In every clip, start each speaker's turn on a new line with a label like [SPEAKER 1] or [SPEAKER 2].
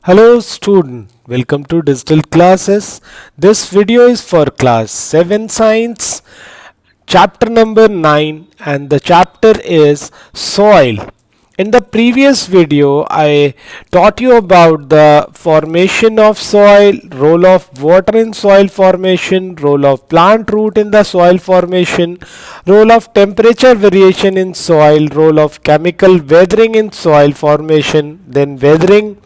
[SPEAKER 1] Hello student, welcome to digital classes. This video is for class 7 science, chapter number 9, and the chapter is soil. In the previous video I taught you about the formation of soil, role of water in soil formation, role of plant root in the soil formation, role of temperature variation in soil, role of chemical weathering in soil formation, then weathering,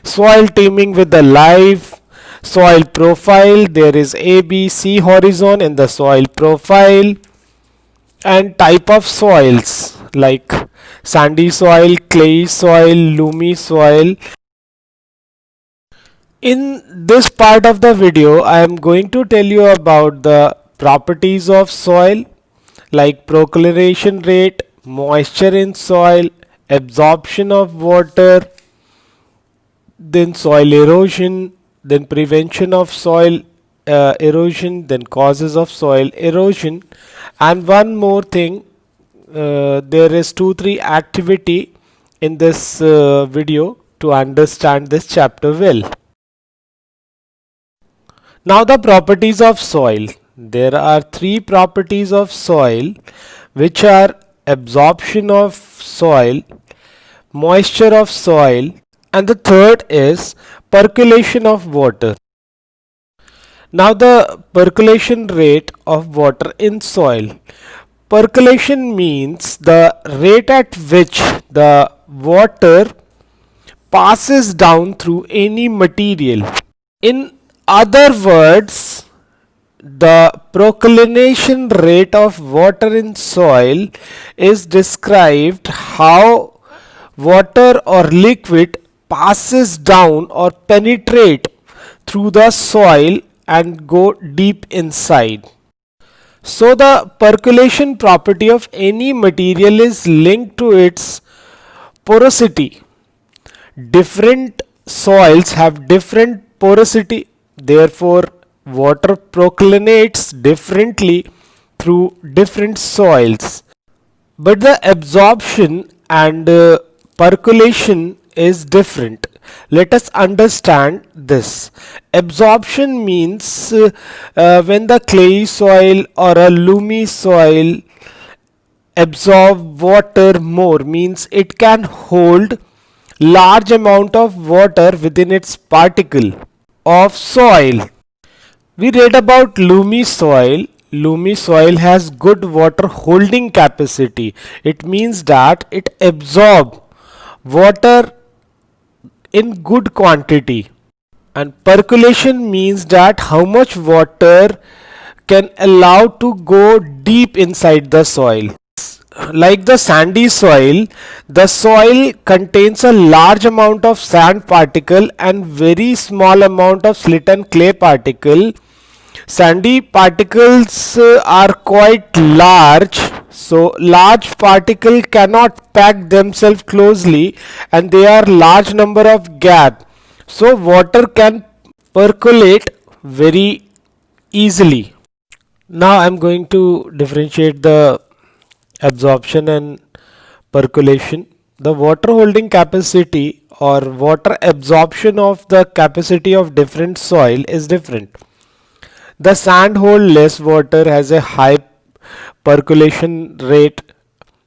[SPEAKER 1] soil teeming with the life, soil profile. There is ABC horizon in the soil profile, and type of soils like sandy soil, clay soil, loamy soil. In this part of the video I am going to tell you about the properties of soil like percolation rate, moisture in soil, absorption of water, then soil erosion, then prevention of soil erosion, then causes of soil erosion, and one more thing, there is 2-3 activity in this video to understand this chapter well. Now the properties of soil. There are 3 properties of soil which are absorption of soil, moisture of soil, and the third is percolation of water. Now the percolation rate of water in soil. Percolation means the rate at which the water passes down through any material. In other words, the percolation rate of water in soil is described how water or liquid passes down or penetrate through the soil and go deep inside. So the percolation property of any material is linked to its porosity. Different soils have different porosity, therefore water percolates differently through different soils. But the absorption and percolation is different. Let us understand this. Absorption means when the clay soil or a loamy soil absorb water more, means it can hold large amount of water within its particle of soil. We read about loamy soil. Loamy soil has good water holding capacity. It means that it absorbs water in good quantity, and percolation means that how much water can allow to go deep inside the soil. Like the sandy soil, the soil contains a large amount of sand particle and very small amount of silt and clay particle. Sandy particles are quite large, so large particle cannot pack themselves closely and there are large number of gap, so water can percolate very easily. Now I am going to differentiate the absorption and percolation. The water holding capacity or water absorption of the capacity of different soil is different. The sand hold less water, has a high percolation rate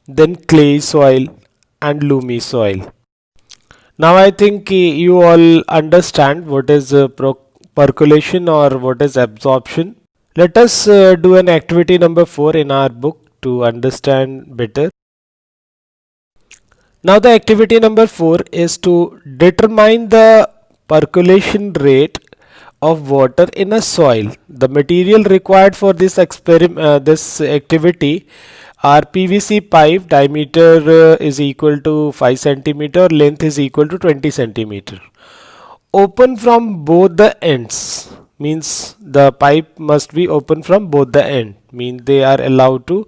[SPEAKER 1] than clay soil and loamy soil. Now I think you all understand what is percolation or what is absorption. Let us do an activity number 4 in our book to understand better. Now the activity number 4 is to determine the percolation rate of water in a soil. The material required for this this activity are PVC pipe, diameter is equal to 5 centimeter, length is equal to 20 centimeter. Open from both the ends, means the pipe must be open from both the end, means they are allowed to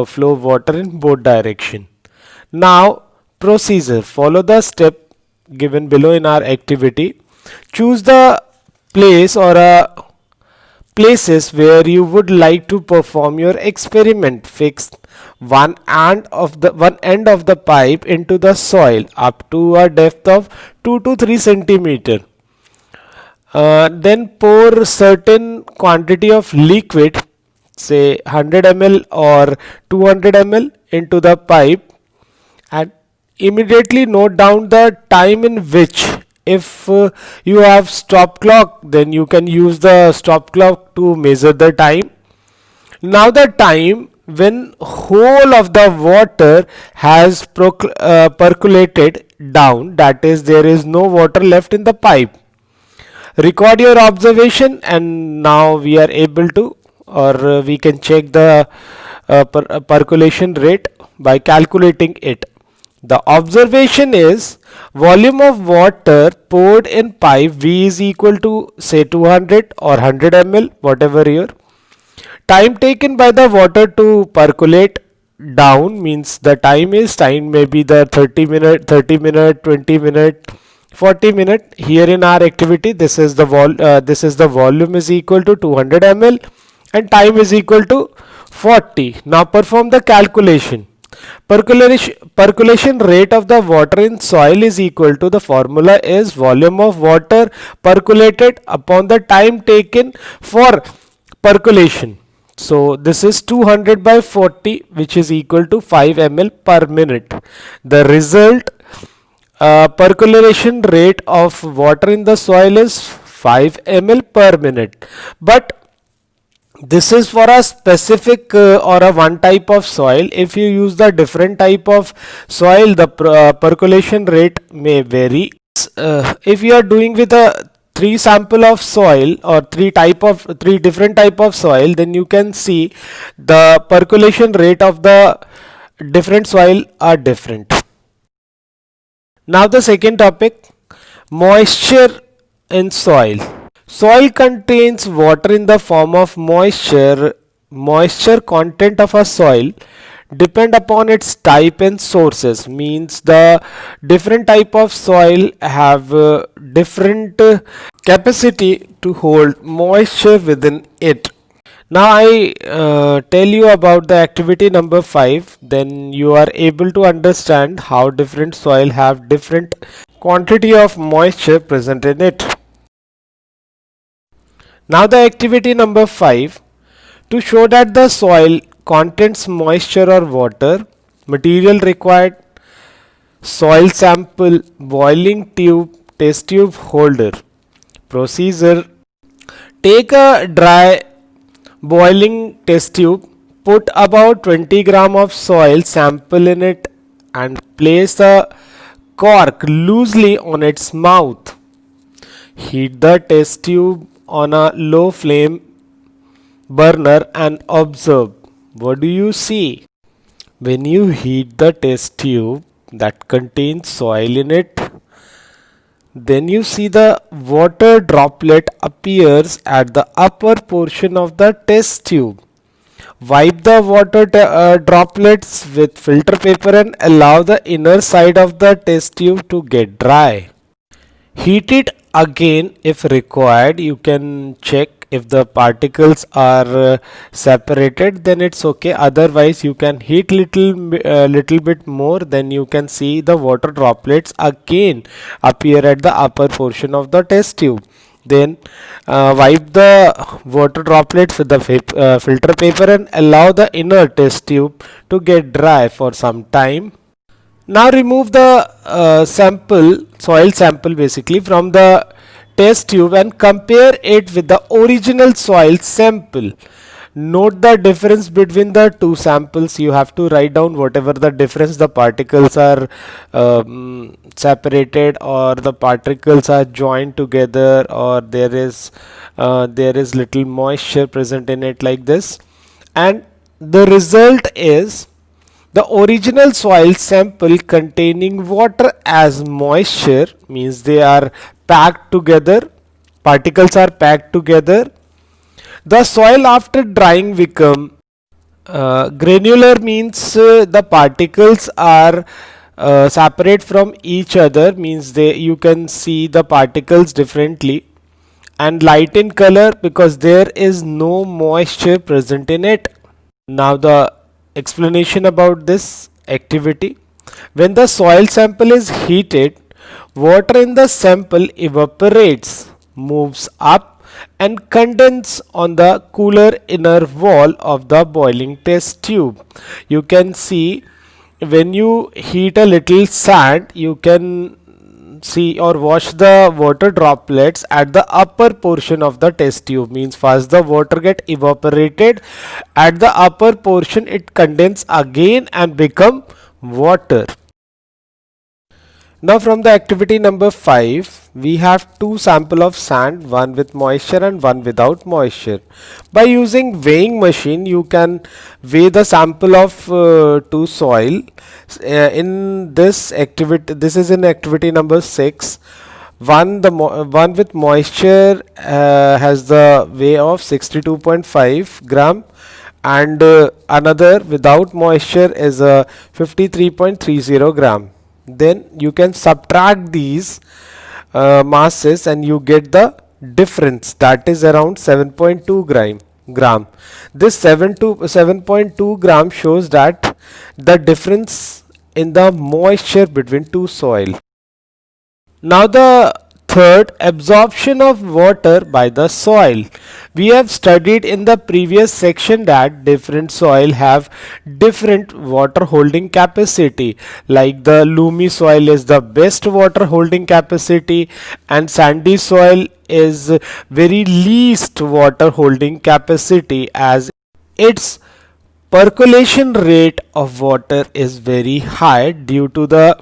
[SPEAKER 1] flow water in both direction. Now procedure, follow the step given below in our activity. Choose the place or places where you would like to perform your experiment. Fix one end of the pipe into the soil up to a depth of 2 to 3 centimeter. Then pour certain quantity of liquid, say 100 ml or 200 ml, into the pipe, and immediately note down the time in which, if you have stop clock, then you can use the stop clock to measure the time. Now the time when whole of the water has percolated down, that is, there is no water left in the pipe. Record your observation, and now we are able to, or we can check the percolation rate by calculating it. The observation is volume of water poured in pipe V is equal to, say, 200 or 100 ml, whatever your time taken by the water to percolate down, means the time may be the 30 minute, 20 minute, 40 minute. Here in our activity, this is the volume is equal to 200 ml and time is equal to 40. Now perform the calculation. Percolation rate of the water in soil is equal to, the formula is volume of water percolated upon the time taken for percolation. So this is 200 by 40, which is equal to 5 ml per minute. The result percolation rate of water in the soil is 5 ml per minute. But this is for a specific or a one type of soil. If you use the different type of soil, the percolation rate may vary. If you are doing with a three sample of soil or three different type of soil, then you can see the percolation rate of the different soil are different. Now the second topic, moisture in soil. Soil contains water in the form of moisture. Moisture content of a soil depend upon its type and sources, means the different type of soil have different capacity to hold moisture within it. Now I tell you about the activity number 5, then you are able to understand how different soil have different quantity of moisture present in it. Now the activity number 5, to show that the soil contains moisture or water, material required: soil sample, boiling tube, test tube holder. Procedure: take a dry boiling test tube, put about 20 gram of soil sample in it and place the cork loosely on its mouth. Heat the test tube on a low flame burner and observe. What do you see? When you heat the test tube that contains soil in it, then you see the water droplet appears at the upper portion of the test tube. Wipe the water droplets with filter paper and allow the inner side of the test tube to get dry. Heat it again if required. You can check if the particles are separated, then it's okay. Otherwise you can heat little bit more, then you can see the water droplets again appear at the upper portion of the test tube. Then wipe the water droplets with the filter paper and allow the inner test tube to get dry for some time. Now remove the soil sample basically from the test tube and compare it with the original soil sample. Note the difference between the two samples. You have to write down whatever the difference, the particles are separated or the particles are joined together, or there is little moisture present in it, like this. And the result is the original soil sample containing water as moisture, means they are packed together, particles are packed together. The soil after drying become granular, means the particles are separate from each other, means you can see the particles differently, and light in color because there is no moisture present in it. Now the explanation about this activity. When the soil sample is heated, water in the sample evaporates, moves up and condenses on the cooler inner wall of the boiling test tube. You can see when you heat a little sand, you can see or watch the water droplets at the upper portion of the test tube. Means first the water get evaporated, at the upper portion it condenses again and become water. Now from the activity number 5, we have two sample of sand, one with moisture and one without moisture. By using weighing machine, you can weigh the sample of two soil. In this activity, this is in activity number 6. One with moisture has the weight of 62.5 gram, and another without moisture is 53.30 gram. Then you can subtract these masses and you get the difference, that is around 7.2 gram. This 7.2 gram shows that the difference in the moisture between two soil. Now the third, absorption of water by the soil. We have studied in the previous section that different soil have different water holding capacity. Like the loamy soil is the best water holding capacity and sandy soil is very least water holding capacity, as its percolation rate of water is very high due to the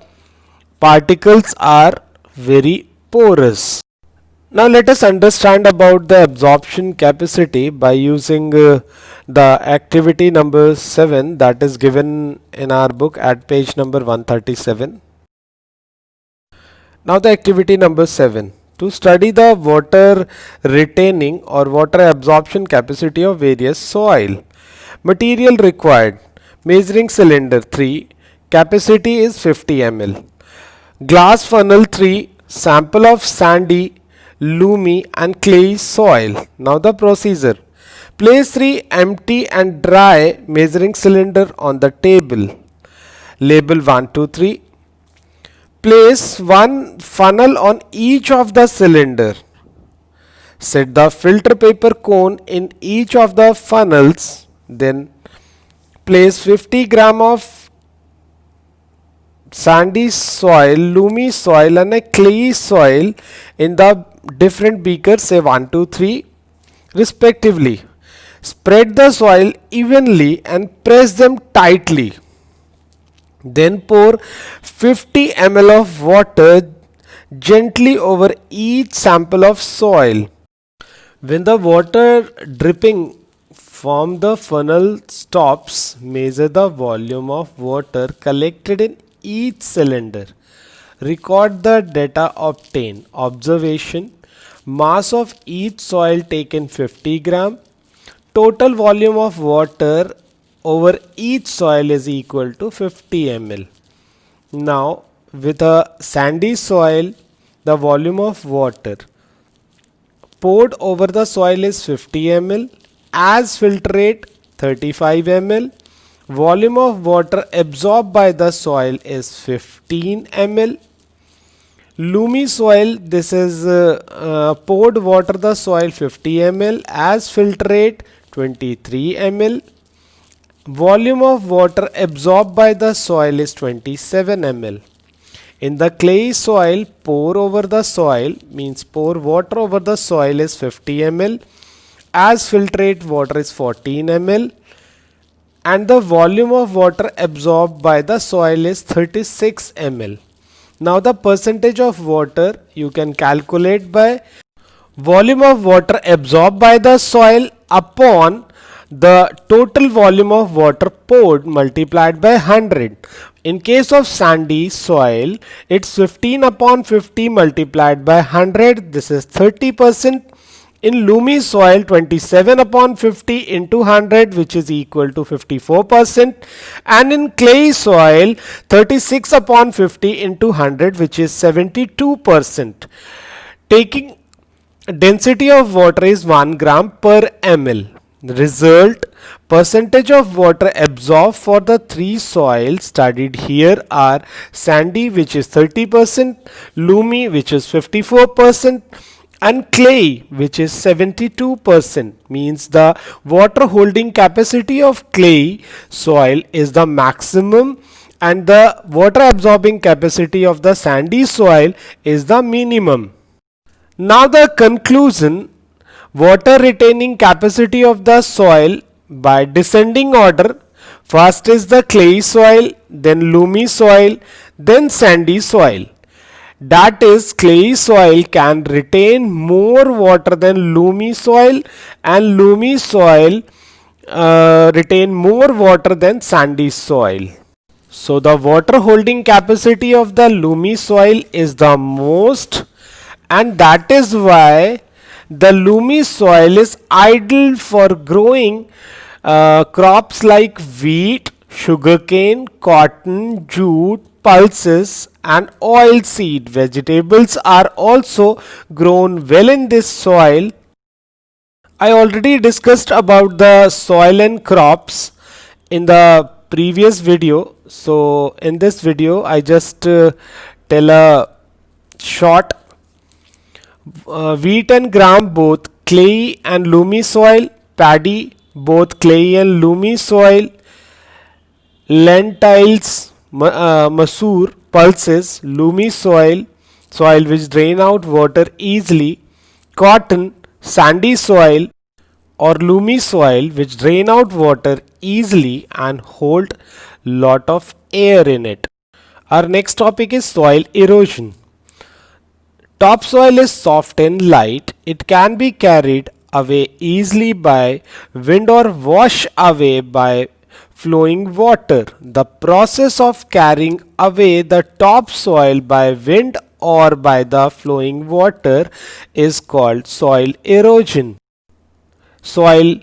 [SPEAKER 1] particles are very porous. Now let us understand about the absorption capacity by using the activity number 7 that is given in our book at page number 137. Now the activity number 7. To study the water retaining or water absorption capacity of various soil. Material required: measuring cylinder 3, capacity is 50 ml. Glass funnel 3, sample of sandy, loamy and clay soil. Now the procedure: place 3 empty and dry measuring cylinder on the table. Label 1, 2, 3. Place one funnel on each of the cylinder. Set the filter paper cone in each of the funnels. Then place 50 gram of sandy soil, loamy soil and a clay soil in the different beakers, say 1, 2, 3 respectively. Spread the soil evenly and press them tightly. Then pour 50 ml of water gently over each sample of soil. When the water dripping from the funnel stops, measure the volume of water collected in each cylinder. Record the data obtained. Observation: mass of each soil taken 50 gram. Total volume of water over each soil is equal to 50 ml. Now with a sandy soil, the volume of water poured over the soil is 50 ml. As filtrate 35 ml. Volume of water absorbed by the soil is 15 ml. Loamy soil, this is poured water the soil 50 ml. As filtrate 23 ml. Volume of water absorbed by the soil is 27 ml. In the clay soil, pour over the soil, means pour water over the soil is 50 ml. As filtrate water is 14 ml. And the volume of water absorbed by the soil is 36 ml. Now the percentage of water you can calculate by volume of water absorbed by the soil upon the total volume of water poured multiplied by 100. In case of sandy soil, it's 15 upon 50 multiplied by 100. This is 30%. In loamy soil, 27 upon 50 into 100, which is equal to 54%. And in clay soil, 36 upon 50 into 100, which is 72%. Taking density of water is 1 gram per ml. Result: percentage of water absorbed for the three soils studied here are sandy, which is 30%, loamy, which is 54%, and clay, which is 72%. Means the water holding capacity of clay soil is the maximum and the water absorbing capacity of the sandy soil is the minimum. Now the conclusion: water retaining capacity of the soil by descending order. First is the clay soil, then loamy soil, then sandy soil. That is, clay soil can retain more water than loamy soil, and loamy soil retain more water than sandy soil. So the water holding capacity of the loamy soil is the most, and that is why the loamy soil is ideal for growing crops like wheat, sugarcane, cotton, jute, pulses, and oilseed. Vegetables are also grown well in this soil. I already discussed about the soil and crops in the previous video. So in this video I just tell a short wheat and gram both clay and loamy soil, paddy both clay and loamy soil, lentils, masoor, pulses, loamy soil, soil which drain out water easily, cotton, sandy soil or loamy soil which drain out water easily and hold lot of air in it. Our next topic is soil erosion. Topsoil is soft and light. It can be carried away easily by wind or washed away by flowing water. The process of carrying away the topsoil by wind or by the flowing water is called soil erosion. Soil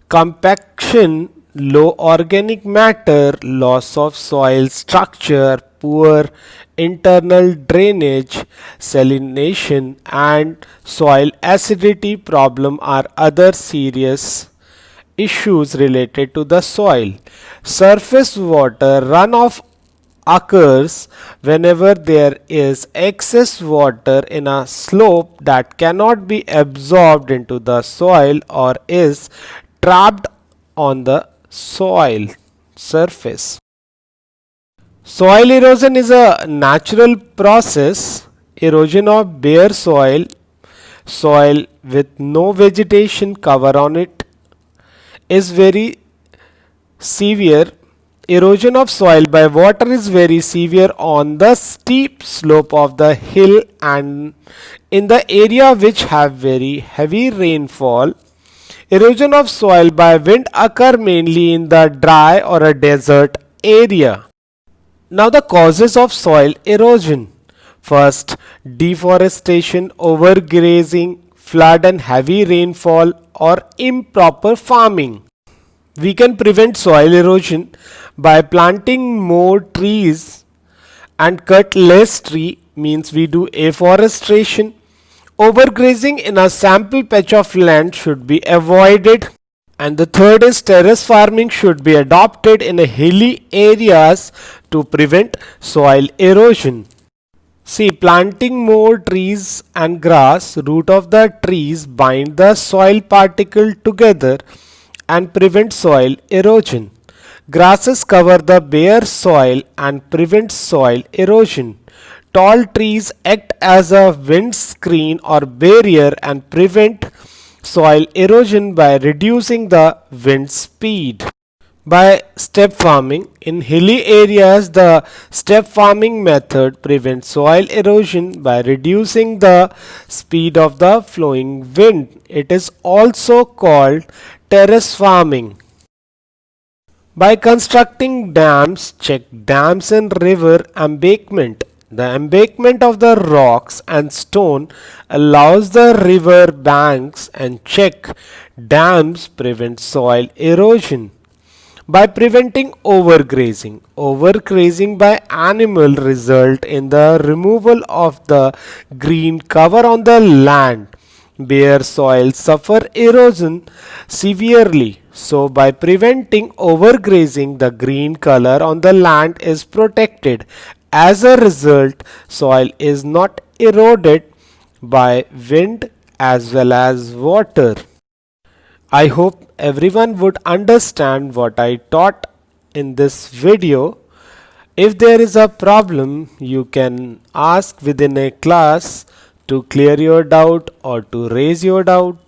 [SPEAKER 1] compaction, low organic matter, loss of soil structure, poor internal drainage, salination, and soil acidity problem are other serious issues related to the soil. Surface water runoff occurs whenever there is excess water in a slope that cannot be absorbed into the soil or is trapped on the soil surface. Soil erosion is a natural process. Erosion of bare soil, soil with no vegetation cover on it, is very severe. Erosion of soil by water is very severe on the steep slope of the hill and in the area which have very heavy rainfall. Erosion of soil by wind occur mainly in the dry or a desert area. Now the causes of soil erosion. First, deforestation, overgrazing, flood and heavy rainfall or improper farming. We can prevent soil erosion by planting more trees and cut less tree, means we do afforestation. Overgrazing in a sample patch of land should be avoided. And the third is terrace farming should be adopted in hilly areas to prevent soil erosion. See, planting more trees and grass, root of the trees bind the soil particle together and prevent soil erosion. Grasses cover the bare soil and prevent soil erosion. Tall trees act as a wind screen or barrier and prevent soil erosion by reducing the wind speed. By step farming, in hilly areas the step farming method prevents soil erosion by reducing the speed of the flowing wind. It is also called terrace farming. By constructing dams, check dams and river embankment. The embankment of the rocks and stone allows the river banks and check dams prevent soil erosion. By preventing overgrazing. Overgrazing by animal result in the removal of the green cover on the land. Bare soil suffer erosion severely. So by preventing overgrazing, the green color on the land is protected. As a result, soil is not eroded by wind as well as water. I hope everyone would understand what I taught in this video. If there is a problem, you can ask within a class to clear your doubt or to raise your doubt.